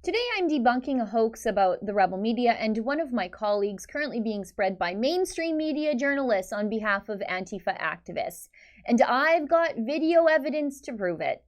Today I'm debunking a hoax about the rebel media and one of my colleagues currently being spread by mainstream media journalists on behalf of Antifa activists. And I've got video evidence to prove it.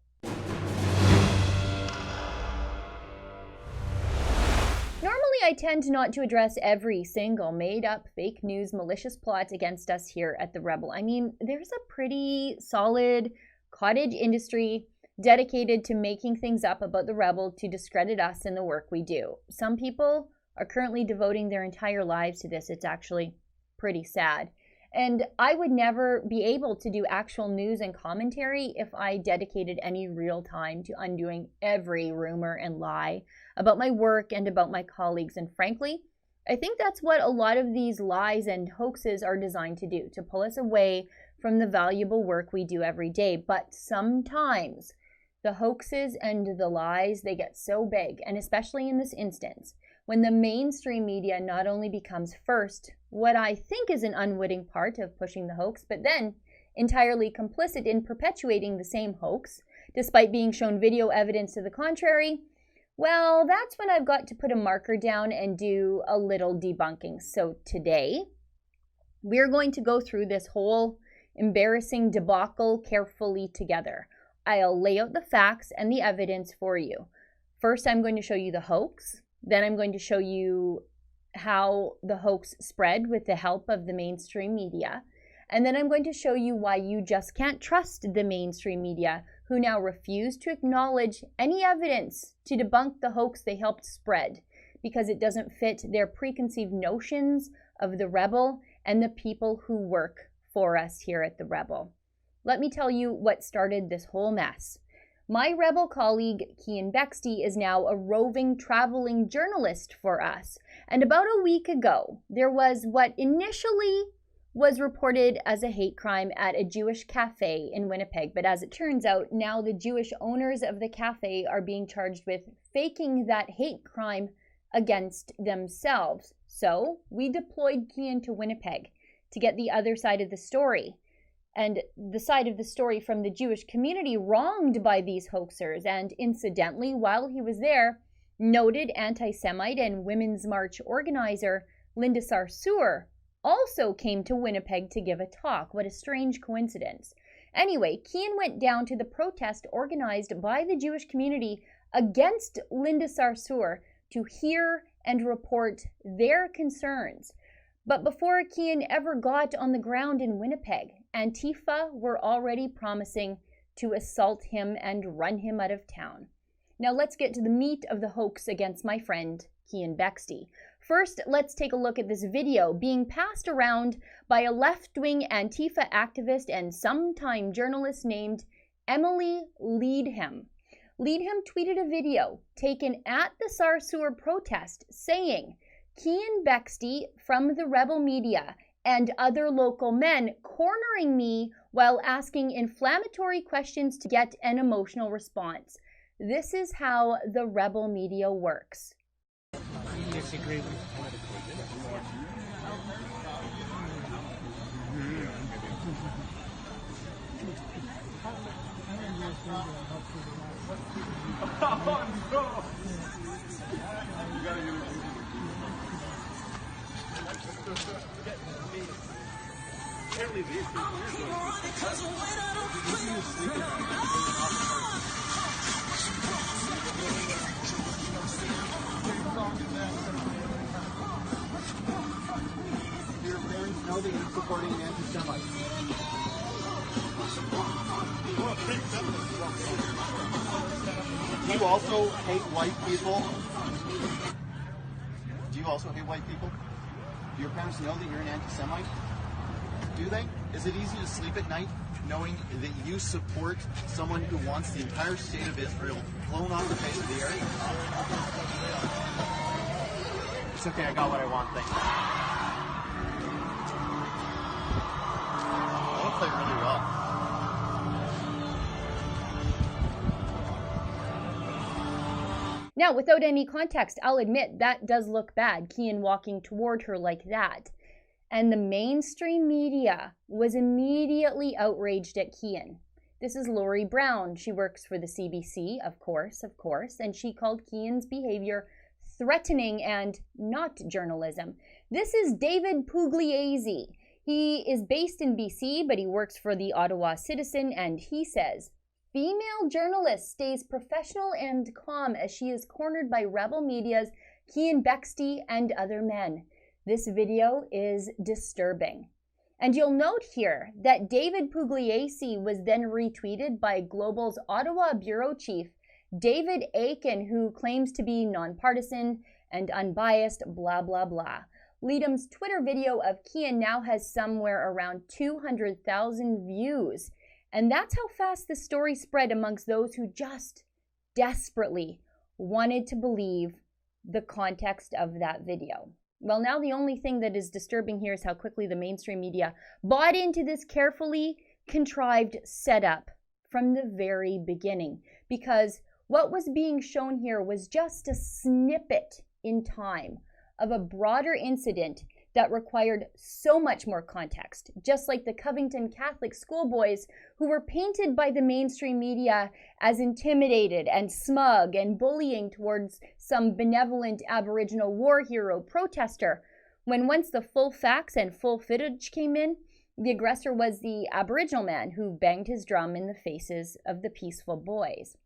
Normally I tend not to address every single made-up fake news malicious plot against us here at The Rebel. I mean, there's a pretty solid cottage industry dedicated to making things up about The Rebel to discredit us and the work we do. Some people are currently devoting their entire lives to this. It's actually pretty sad. And I would never be able to do actual news and commentary if I dedicated any real time to undoing every rumor and lie about my work and about my colleagues. And frankly, I think that's what a lot of these lies and hoaxes are designed to do, to pull us away from the valuable work we do every day. But sometimes the hoaxes and the lies, they get so big, and especially in this instance, when the mainstream media not only becomes first, what I think is an unwitting part of pushing the hoax, but then entirely complicit in perpetuating the same hoax, despite being shown video evidence to the contrary, well, that's when I've got to put a marker down and do a little debunking. So today, we're going to go through this whole embarrassing debacle carefully together. I'll lay out the facts and the evidence for you. First, I'm going to show you the hoax. Then I'm going to show you how the hoax spread with the help of the mainstream media. And then I'm going to show you why you just can't trust the mainstream media, who now refuse to acknowledge any evidence to debunk the hoax they helped spread, because it doesn't fit their preconceived notions of the Rebel and the people who work for us here at the Rebel. Let me tell you what started this whole mess. My Rebel colleague, Keean Bexte, is now a roving, traveling journalist for us. And about a week ago, there was what initially was reported as a hate crime at a Jewish cafe in Winnipeg. But as it turns out, now the Jewish owners of the cafe are being charged with faking that hate crime against themselves. So we deployed Keean to Winnipeg to get the other side of the story, and the side of the story from the Jewish community wronged by these hoaxers. And incidentally, while he was there, noted anti-Semite and Women's March organizer Linda Sarsour also came to Winnipeg to give a talk. What a strange coincidence. Anyway, Keean went down to the protest organized by the Jewish community against Linda Sarsour to hear and report their concerns. But before Keean ever got on the ground in Winnipeg, Antifa were already promising to assault him and run him out of town. Now let's get to the meat of the hoax against my friend Keean Bexte. First, let's take a look at this video being passed around by a left-wing Antifa activist and sometime journalist named Emily Leadham. Leadham tweeted a video taken at the Sarsour protest saying, "Keean Bexte from the Rebel media and other local men cornering me while asking inflammatory questions to get an emotional response. This is how the Rebel media works." Disagree with Your parents know that you're supporting an anti-Semite. Do you also hate white people? Do you also hate white people? Do your parents know that you're an anti-Semite? Do they? Is it easy to sleep at night knowing that you support someone who wants the entire state of Israel blown off the face of the earth? It's okay, I got what I want, thank you. I want to play really well. Now, without any context, I'll admit that does look bad, Keean walking toward her like that. And the mainstream media was immediately outraged at Keean. This is Lori Brown. She works for the CBC, of course, and she called Keean's behavior threatening and not journalism. This is David Pugliese. He is based in BC, but he works for the Ottawa Citizen, and he says, female journalist stays professional and calm as she is cornered by Rebel Media's Keean Bexte and other men. This video is disturbing. And you'll note here that David Pugliese was then retweeted by Global's Ottawa bureau chief, David Aiken, who claims to be nonpartisan and unbiased, blah, blah, blah. Leadham's Twitter video of Keean now has somewhere around 200,000 views. And that's how fast the story spread amongst those who just desperately wanted to believe the context of that video. Well, now the only thing that is disturbing here is how quickly the mainstream media bought into this carefully contrived setup from the very beginning. Because what was being shown here was just a snippet in time of a broader incident that required so much more context, just like the Covington Catholic schoolboys who were painted by the mainstream media as intimidated and smug and bullying towards some benevolent Aboriginal war hero protester, when once the full facts and full footage came in, the aggressor was the Aboriginal man who banged his drum in the faces of the peaceful boys.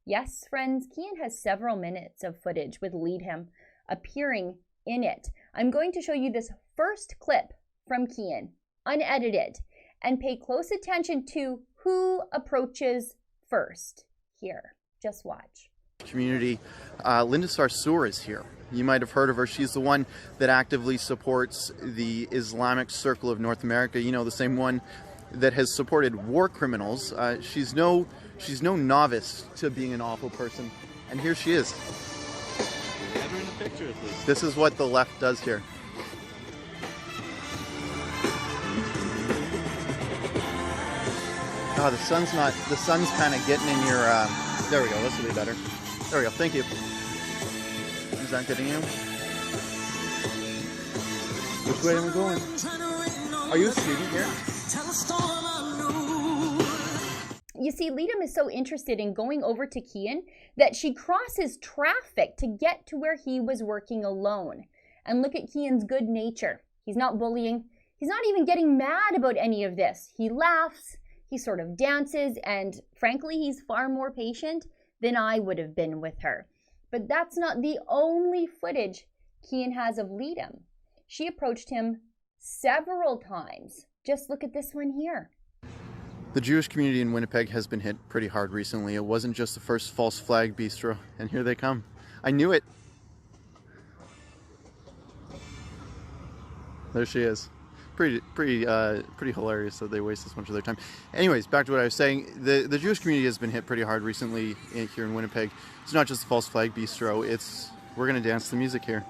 Yes, friends, Keean has several minutes of footage with Leadham appearing in it. I'm going to show you this first clip from Keean, unedited, and pay close attention to who approaches first here. Just watch. Community, Linda Sarsour is here. You might have heard of her. She's the one that actively supports the Islamic Circle of North America. You know, the same one that has supported war criminals. She's no novice to being an awful person. And here she is. Get her in a picture at least. This is what the left does here. Oh, the sun's kind of getting in your, there we go, this will be better. There we go, thank you. Is that getting you? Which way am I going? Are you a student here? You see, Leadham is so interested in going over to Keean that she crosses traffic to get to where he was working alone. And look at Keean's good nature. He's not bullying. He's not even getting mad about any of this. He laughs, he sort of dances, and frankly, he's far more patient than I would have been with her. But that's not the only footage Keean has of Leadham. She approached him several times. Just look at this one here. The Jewish community in Winnipeg has been hit pretty hard recently. It wasn't just the first false flag bistro, and here they come. I knew it. There she is. Pretty hilarious that they waste this much of their time. Anyways, back to what I was saying. The Jewish community has been hit pretty hard recently here in Winnipeg. It's not just the false flag bistro. We're gonna dance to the music here.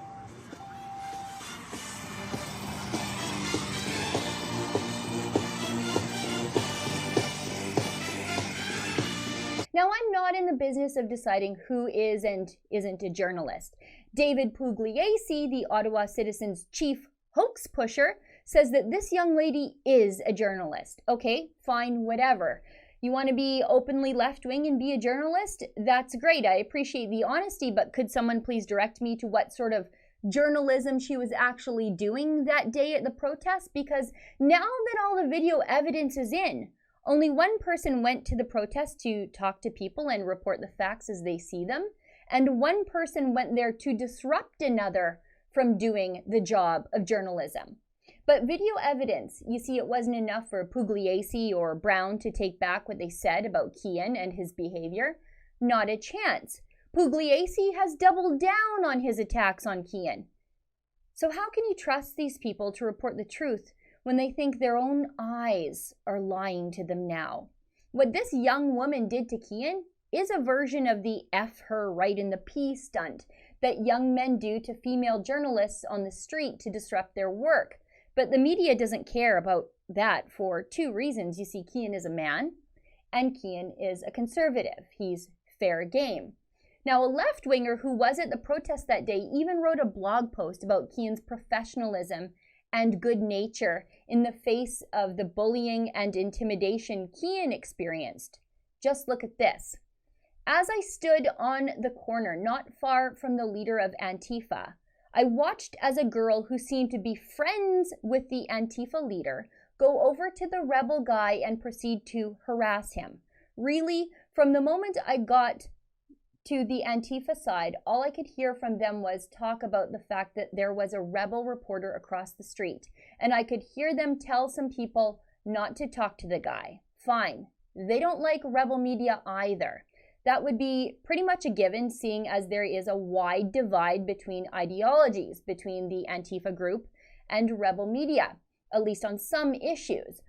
Now, I'm not in the business of deciding who is and isn't a journalist. David Pugliese, the Ottawa Citizen's chief hoax pusher, says that this young lady is a journalist. Okay, fine, whatever. You want to be openly left-wing and be a journalist? That's great. I appreciate the honesty, but could someone please direct me to what sort of journalism she was actually doing that day at the protest? Because now that all the video evidence is in, only one person went to the protest to talk to people and report the facts as they see them, and one person went there to disrupt another from doing the job of journalism. But video evidence, you see, it wasn't enough for Pugliese or Brown to take back what they said about Keean and his behavior. Not a chance. Pugliese has doubled down on his attacks on Keean. So how can you trust these people to report the truth when they think their own eyes are lying to them now? What this young woman did to Keean is a version of the F her right in the pee stunt that young men do to female journalists on the street to disrupt their work. But the media doesn't care about that for two reasons. You see, Keean is a man, and Keean is a conservative. He's fair game. Now, a left-winger who was at the protest that day even wrote a blog post about Keean's professionalism and good nature in the face of the bullying and intimidation Keean experienced. Just look at this. As I stood on the corner, not far from the leader of Antifa, I watched as a girl who seemed to be friends with the Antifa leader go over to the rebel guy and proceed to harass him. Really, from the moment I got to the Antifa side, all I could hear from them was talk about the fact that there was a rebel reporter across the street. And I could hear them tell some people not to talk to the guy. Fine. They don't like rebel media either. That would be pretty much a given, seeing as there is a wide divide between ideologies between the Antifa group and rebel media, at least on some issues.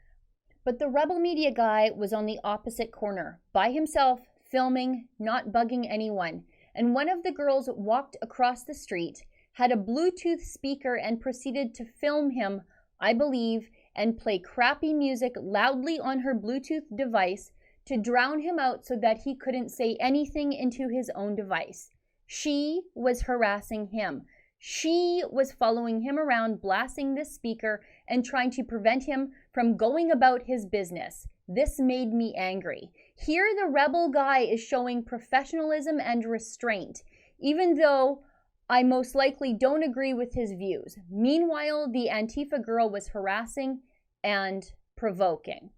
But the rebel media guy was on the opposite corner, by himself, filming, not bugging anyone. And one of the girls walked across the street, had a Bluetooth speaker, and proceeded to film him, I believe, and play crappy music loudly on her Bluetooth device to drown him out so that he couldn't say anything into his own device. She was harassing him. She was following him around, blasting this speaker and trying to prevent him from going about his business. This made me angry. Here the rebel guy is showing professionalism and restraint, even though I most likely don't agree with his views. Meanwhile, the Antifa girl was harassing and provoking.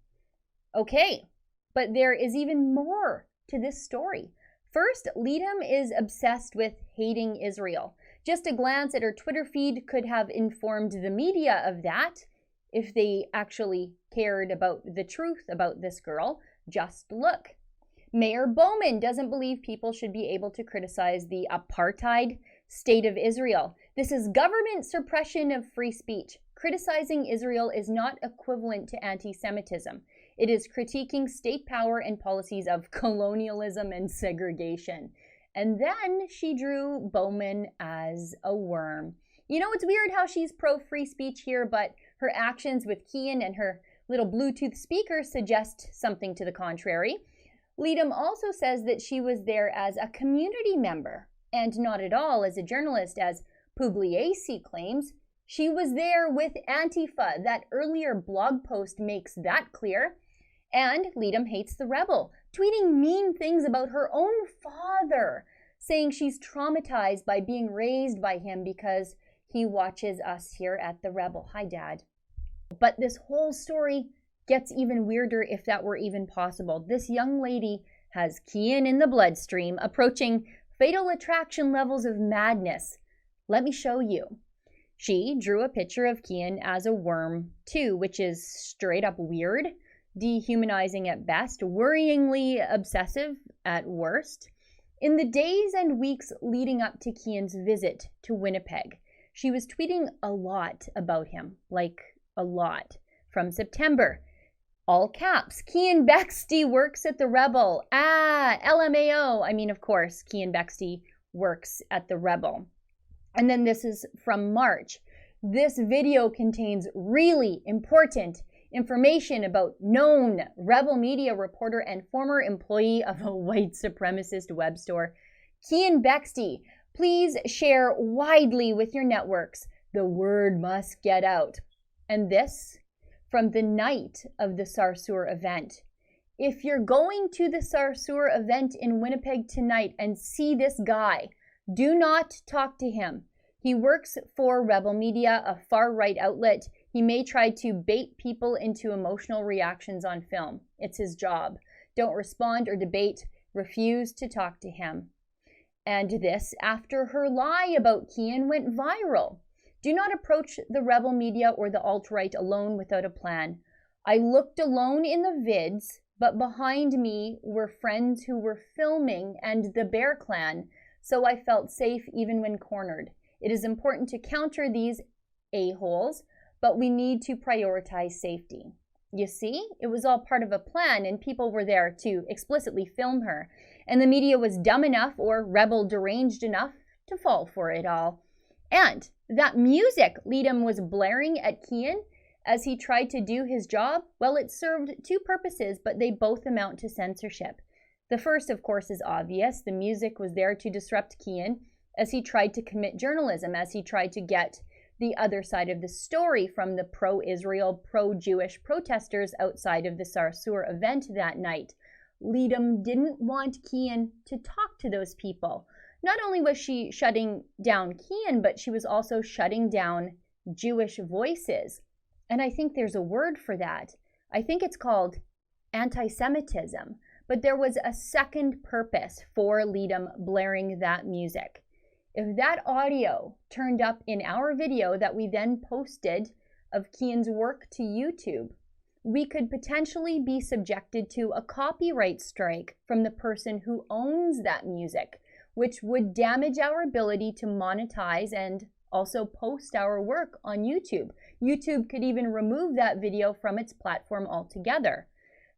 Okay, but there is even more to this story. First, Leadham is obsessed with hating Israel. Just a glance at her Twitter feed could have informed the media of that, if they actually cared about the truth about this girl. Just look. Mayor Bowman doesn't believe people should be able to criticize the apartheid state of Israel. This is government suppression of free speech. Criticizing Israel is not equivalent to anti-Semitism. It is critiquing state power and policies of colonialism and segregation. And then she drew Bowman as a worm. You know, it's weird how she's pro-free speech here, but her actions with Keean and her little Bluetooth speaker suggest something to the contrary. Leadham also says that she was there as a community member, and not at all as a journalist, as Pugliese claims. She was there with Antifa. That earlier blog post makes that clear. And Leadham hates the rebel, tweeting mean things about her own father, saying she's traumatized by being raised by him because he watches us here at the Rebel. Hi, Dad. But this whole story gets even weirder, if that were even possible. This young lady has Keean in the bloodstream, approaching fatal attraction levels of madness. Let me show you. She drew a picture of Keean as a worm, too, which is straight up weird, dehumanizing at best, worryingly obsessive at worst. In the days and weeks leading up to Keean's visit to Winnipeg, she was tweeting a lot about him, like a lot. From September, all caps, Keean Bexte works at the Rebel. LMAO. I mean, of course, Keean Bexte works at the Rebel. And then this is from March. This video contains really important information about known Rebel media reporter and former employee of a white supremacist web store, Keean Bexte. Please share widely with your networks. The word must get out. And this from the night of the Sarsour event. If you're going to the Sarsour event in Winnipeg tonight and see this guy, do not talk to him. He works for Rebel Media, a far-right outlet. He may try to bait people into emotional reactions on film. It's his job. Don't respond or debate. Refuse to talk to him. And this after her lie about Keean went viral. Do not approach the Rebel Media or the alt-right alone without a plan. I looked alone in the vids, but behind me were friends who were filming and the Bear Clan, so I felt safe even when cornered. It is important to counter these a-holes, but we need to prioritize safety. You see, it was all part of a plan, and people were there to explicitly film her. And the media was dumb enough or rebel deranged enough to fall for it all. And that music Leadham was blaring at Keean as he tried to do his job, well, it served two purposes, but they both amount to censorship. The first, of course, is obvious. The music was there to disrupt Keean as he tried to commit journalism, as he tried to get the other side of the story from the pro-Israel, pro-Jewish protesters outside of the Sarsour event that night. Leadom didn't want Keean to talk to those people. Not only was she shutting down Keean, but she was also shutting down Jewish voices. And I think there's a word for that. I think it's called anti-Semitism. But there was a second purpose for Leadom blaring that music. If that audio turned up in our video that we then posted of Keean's work to YouTube, we could potentially be subjected to a copyright strike from the person who owns that music, which would damage our ability to monetize and also post our work on YouTube. YouTube could even remove that video from its platform altogether.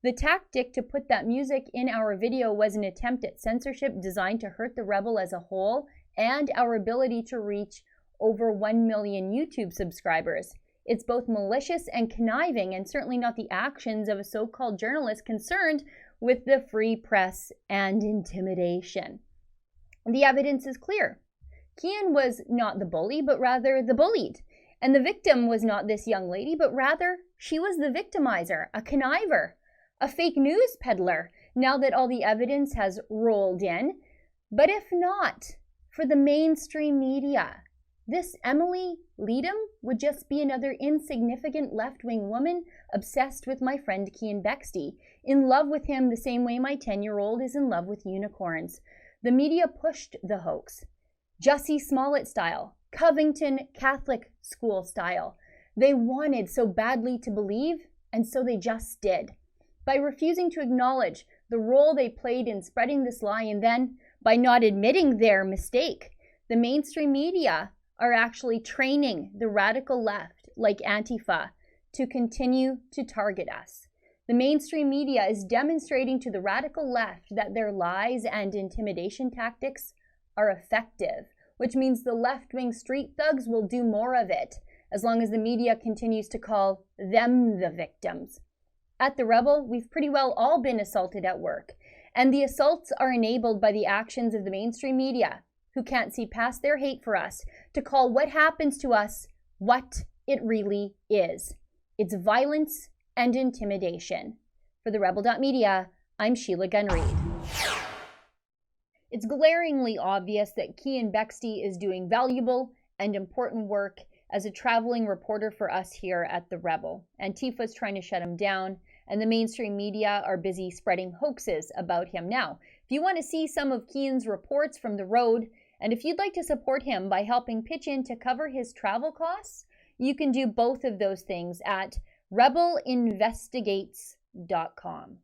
The tactic to put that music in our video was an attempt at censorship designed to hurt the Rebel as a whole and our ability to reach over 1 million YouTube subscribers. It's both malicious and conniving, and certainly not the actions of a so-called journalist concerned with the free press and intimidation. The evidence is clear. Keean was not the bully, but rather the bullied. And the victim was not this young lady, but rather she was the victimizer, a conniver, a fake news peddler, now that all the evidence has rolled in. But if not, for the mainstream media, this Emily Leadom would just be another insignificant left-wing woman obsessed with my friend Keean Bexte, in love with him the same way my 10-year-old is in love with unicorns. The media pushed the hoax, Jussie Smollett style, Covington Catholic School style. They wanted so badly to believe, and so they just did. By refusing to acknowledge the role they played in spreading this lie, and then by not admitting their mistake, the mainstream media are actually training the radical left, like Antifa, to continue to target us. The mainstream media is demonstrating to the radical left that their lies and intimidation tactics are effective, which means the left-wing street thugs will do more of it, as long as the media continues to call them the victims. At the Rebel, we've pretty well all been assaulted at work, and the assaults are enabled by the actions of the mainstream media, who can't see past their hate for us, to call what happens to us what it really is. It's violence and intimidation. For the Rebel.media, I'm Sheila Gunn Reid. It's glaringly obvious that Keean Bexte is doing valuable and important work as a traveling reporter for us here at the Rebel. Antifa is trying to shut him down, and the mainstream media are busy spreading hoaxes about him now. If you want to see some of Keean's reports from the road, and if you'd like to support him by helping pitch in to cover his travel costs, you can do both of those things at rebelinvestigates.com.